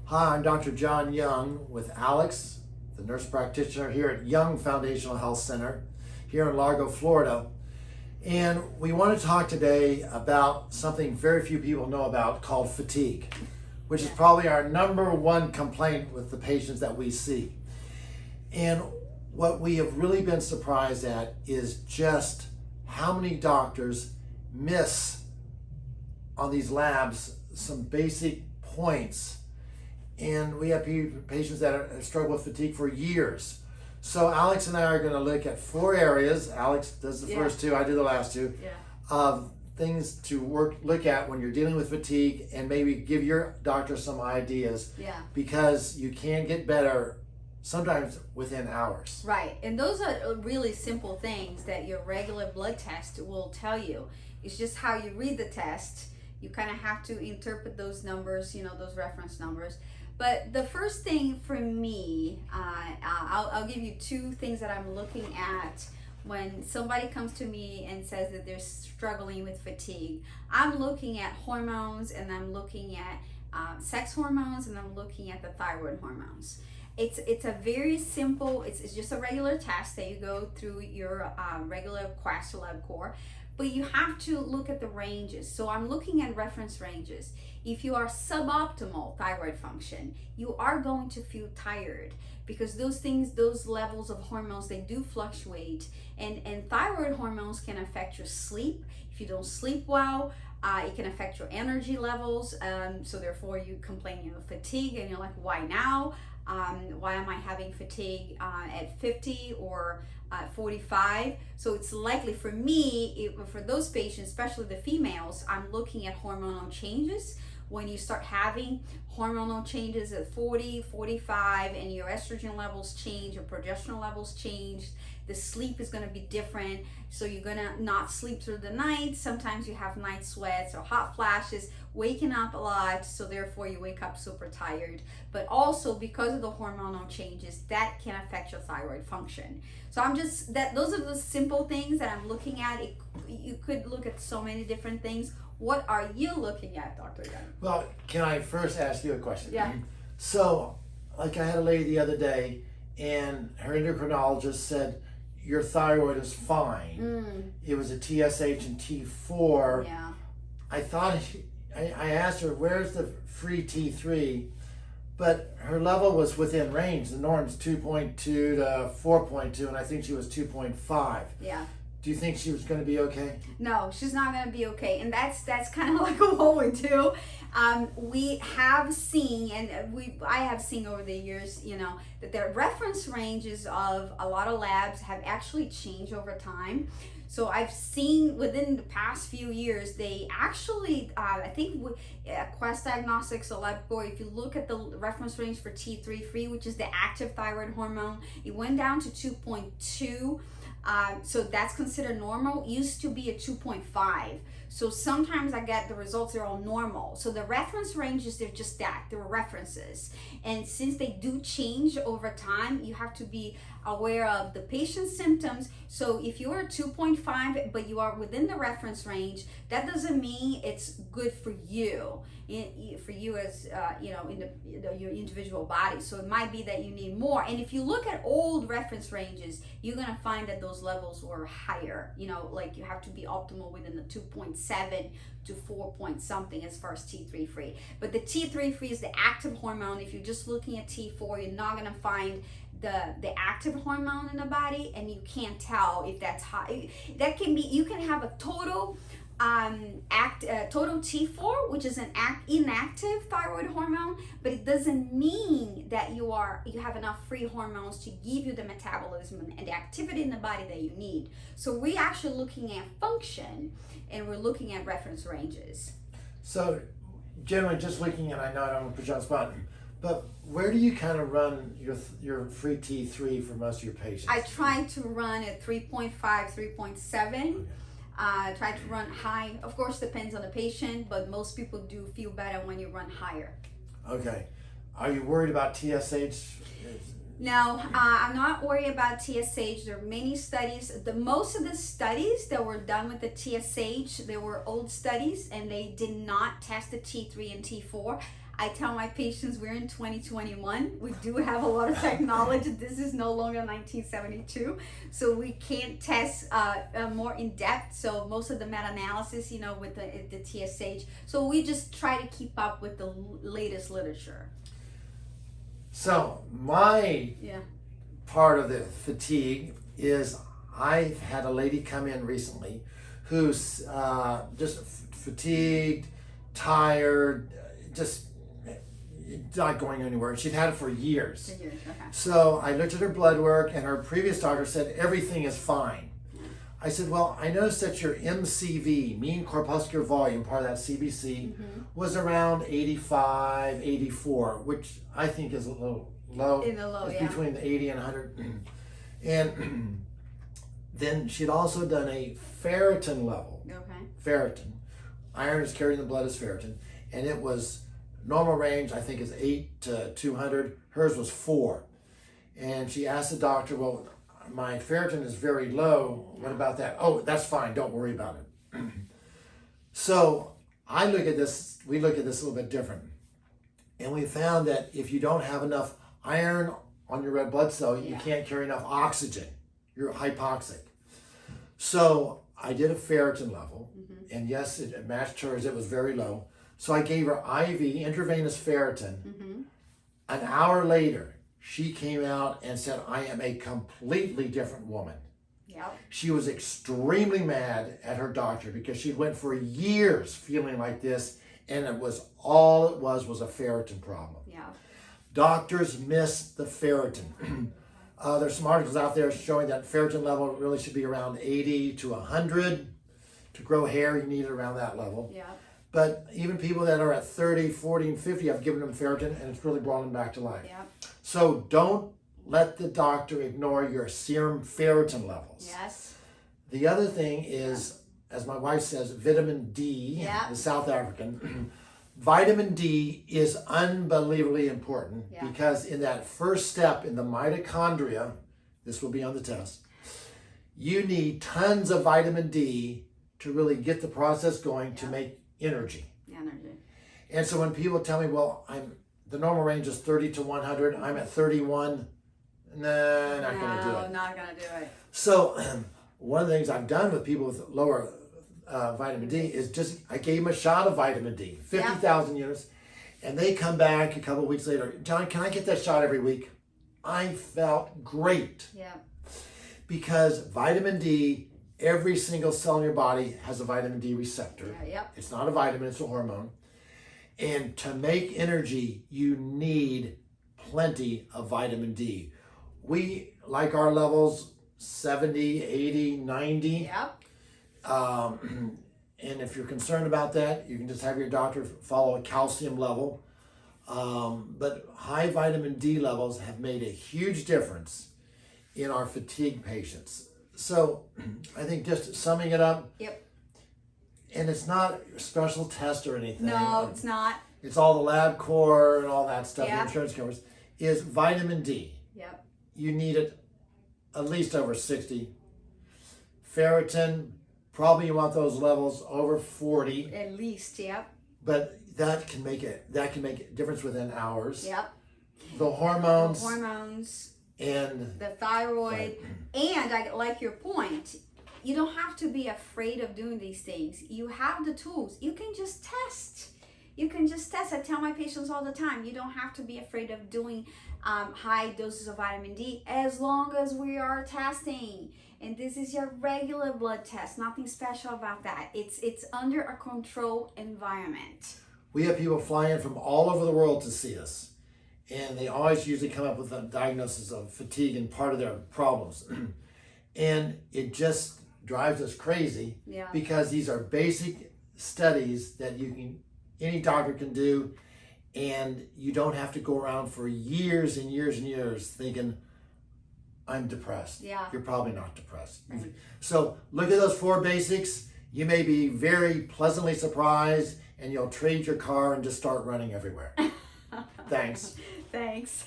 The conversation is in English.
Hi, I'm Dr. John Young with Alex, the nurse practitioner here at Young Foundational Health Center here in Largo, Florida. And we want to talk today about something very few people know about called fatigue, which is probably our number one complaint with the patients that we see. And what we have really been surprised at is just how many doctors miss on these labs some basic points. And we have patients that struggle with fatigue for years. So Alex and I are going to look at 4 areas. Alex does the first 2, I do the last 2, of things to look at when you're dealing with fatigue, and maybe give your doctor some ideas. Because you can get better sometimes within hours. Right, and those are really simple things that your regular blood test will tell you. It's just how you read the test. You kind of have to interpret those numbers, those reference numbers. But the first thing for me, I'll give you 2 things that I'm looking at when somebody comes to me and says that they're struggling with fatigue. I'm looking at hormones, and I'm looking at sex hormones, and I'm looking at the thyroid hormones. It's a very simple, it's just a regular test that you go through your regular Quest LabCorp. But you have to look at the ranges. So I'm looking at reference ranges. If you are suboptimal thyroid function, you are going to feel tired, because those levels of hormones, they do fluctuate. And thyroid hormones can affect your sleep. If you don't sleep well, it can affect your energy levels. So therefore you complain of fatigue, and you're like, why now? Why am I having fatigue at 50 or 45? So it's likely for me, for those patients, especially the females, I'm looking at hormonal changes. When you start having hormonal changes at 40, 45, and your estrogen levels change, your progesterone levels change, the sleep is going to be different. So you're going to not sleep through the night. Sometimes you have night sweats or hot flashes, waking up a lot, so therefore you wake up super tired. But also because of the hormonal changes, that can affect your thyroid function. So those are the simple things that I'm looking at. You could look at so many different things. What are you looking at, Dr. Young? Well, can I first ask you a question? Yeah. So, like, I had a lady the other day, and her endocrinologist said, your thyroid is fine. It was a TSH and T4. Yeah. I asked her, where's the free T3? But her level was within range. The norm's 2.2 to 4.2, and I think she was 2.5. Yeah. Do you think she was going to be okay? No, she's not going to be okay, and that's kind of like what we do. We have seen, and I have seen over the years, that the reference ranges of a lot of labs have actually changed over time. So I've seen within the past few years, they actually, I think Quest Diagnostics or LabCorp, if you look at the reference range for T3 free, which is the active thyroid hormone, it went down to 2.2. So that's considered normal. It used to be a 2.5. So sometimes I get the results, they're all normal. So the reference ranges, they're just that, they're references. And since they do change over time, you have to be aware of the patient's symptoms. So if you're 2.5, but you are within the reference range, that doesn't mean it's good for you. For you as in your individual body. So it might be that you need more. And if you look at old reference ranges, you're gonna find that those levels were higher. Like you have to be optimal within the 2.7 to 4 point something as far as T3 free. But the T3 free is the active hormone. If you're just looking at T4, you're not gonna find the active hormone in the body, and you can't tell if that's high. That can be, you can have a total total T4, which is an inactive thyroid hormone, but it doesn't mean that you have enough free hormones to give you the metabolism and the activity in the body that you need. So we're actually looking at function, and we're looking at reference ranges. So generally, just looking at, I know I don't want to put you on the spot, but where do you kind of run your free T3 for most of your patients? I try to run at 3.5, 3.7. Okay. Try to run high. Of course, depends on the patient, but most people do feel better when you run higher. Okay. Are you worried about TSH? No, I'm not worried about TSH. There are many studies. Most of the studies that were done with the TSH, they were old studies, and they did not test the T3 and T4. I tell my patients we're in 2021. We do have a lot of technology. This is no longer 1972. So we can't test more in depth. So most of the meta-analysis, with the TSH. So we just try to keep up with the latest literature. So my part of the fatigue is I've had a lady come in recently who's just fatigued, tired, just not going anywhere. She'd had it for years. Okay. So I looked at her blood work, and her previous doctor said everything is fine. I said, well, I noticed that your MCV, mean corpuscular volume, part of that CBC, was around 85, 84, which I think is a little low. It's between the 80 and 100. And then she'd also done a ferritin level. Okay. Ferritin. Iron is carried in the blood as ferritin. And it was normal range, I think, is 8 to 200. Hers was 4. And she asked the doctor, well, my ferritin is very low. What about that? Oh, that's fine. Don't worry about it. So we look at this a little bit different. And we found that if you don't have enough iron on your red blood cell, you can't carry enough oxygen. You're hypoxic. So I did a ferritin level, and yes, it matched hers. It was very low. So I gave her IV, intravenous ferritin. An hour later, she came out and said, I am a completely different woman. Yep. She was extremely mad at her doctor because she went for years feeling like this, and it was a ferritin problem. Yeah. Doctors miss the ferritin. There's some articles out there showing that ferritin level really should be around 80 to 100. To grow hair, you need it around that level. Yeah. But even people that are at 30, 40, and 50, I've given them ferritin, and it's really brought them back to life. Yeah. So don't let the doctor ignore your serum ferritin levels. Yes. The other thing is, as my wife says, vitamin D, the South African. Vitamin D is unbelievably important because in that first step in the mitochondria, this will be on the test, you need tons of vitamin D to really get the process going to make energy. And so when people tell me, well, the normal range is 30 to 100, I'm at 31, not going to do it. Not going to do it. So one of the things I've done with people with lower vitamin D is I gave them a shot of vitamin D, 50,000 units, and they come back a couple of weeks later, John, can I get that shot every week? I felt great. Yeah. Because vitamin D, every single cell in your body has a vitamin D receptor. It's not a vitamin, it's a hormone. And to make energy, you need plenty of vitamin D. We like our levels 70, 80, 90. Yep. And if you're concerned about that, you can just have your doctor follow a calcium level. But high vitamin D levels have made a huge difference in our fatigue patients. So I think just summing it up. Yep. And it's not a special test or anything. No, it's not. It's all the lab core and all that stuff Yeah. the insurance covers. Is vitamin D. Yep. You need it at least over 60. Ferritin, probably you want those levels over 40. At least, yep. But that can make a difference within hours. Yep. The hormones. And the thyroid. And I like your point. You don't have to be afraid of doing these things. You have the tools. You can just test. I tell my patients all the time, you don't have to be afraid of doing high doses of vitamin D as long as we are testing. And this is your regular blood test. Nothing special about that. It's under a controlled environment. We have people fly in from all over the world to see us. And they always usually come up with a diagnosis of fatigue and part of their problems. And it just drives us crazy because these are basic studies that any doctor can do, and you don't have to go around for years and years and years thinking, I'm depressed. Yeah. You're probably not depressed. Right. So look at those 4 basics. You may be very pleasantly surprised, and you'll trade your car and just start running everywhere. Thanks. Thanks.